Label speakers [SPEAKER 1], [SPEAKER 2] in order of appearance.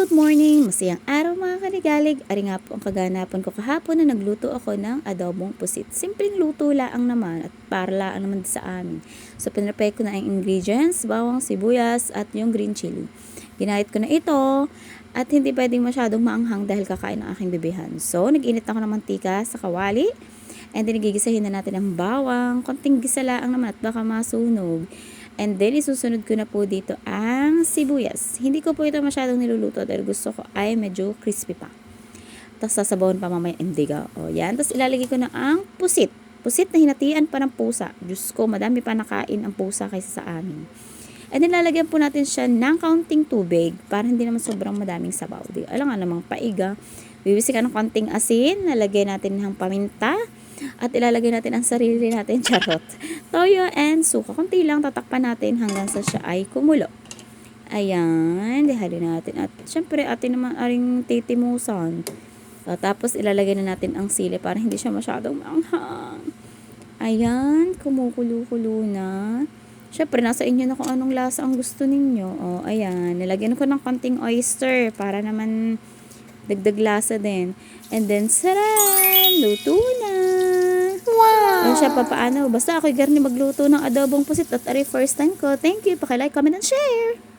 [SPEAKER 1] Good morning! Masayang araw mga kanigalig. Ari nga po ang kaganapan ko kahapon na nagluto ako ng adobong pusit. Simpleng luto laang naman at para laang naman sa amin. So pinrepare ko na ang ingredients, bawang, sibuyas at yung green chili. Ginahit ko na ito at hindi pwedeng masyadong maanghang dahil kakain ng aking bebehan. So nag-init ako ng mantika sa kawali. And then gigisahin na natin ang bawang. Konting gisa laang naman at baka masunog. And then, isusunod ko na po dito ang sibuyas. Hindi ko po ito masyadong niluluto dahil gusto ko ay medyo crispy pa. Tapos, sasabawon pa mamaya indigo. O, yan. Tapos, ilalagay ko na ang pusit. Pusit na hinatian pa ng pusa. Diyos ko, madami pa nakain ang pusa kaysa sa amin. And then, lalagyan po natin siya ng kaunting tubig para hindi naman sobrang madaming sabaw. Alam nga namang paiga. Bibisikan ng konting asin. Nalagyan natin ng paminta. At ilalagay natin ang sarili natin, charot. Toyo and suka. Kunti lang, tatakpan natin hanggang sa siya ay kumulo. Ayan, dihali natin. At syempre, atin naman aring titimusan. Tapos, ilalagay na natin ang sili para hindi siya masyadong maanghang. Ayan, kumukulo-kulo na. Syempre, nasa inyo na kung anong lasa ang gusto ninyo. O, ayan, nilagyan ko ng konting oyster para naman dagdag lasa din. And then, saram! Luto na! Wow! Yan siya papaano. Basta ako'y garni magluto ng adobong pusit at ari first time ko. Thank you. Paki-like, comment, and share!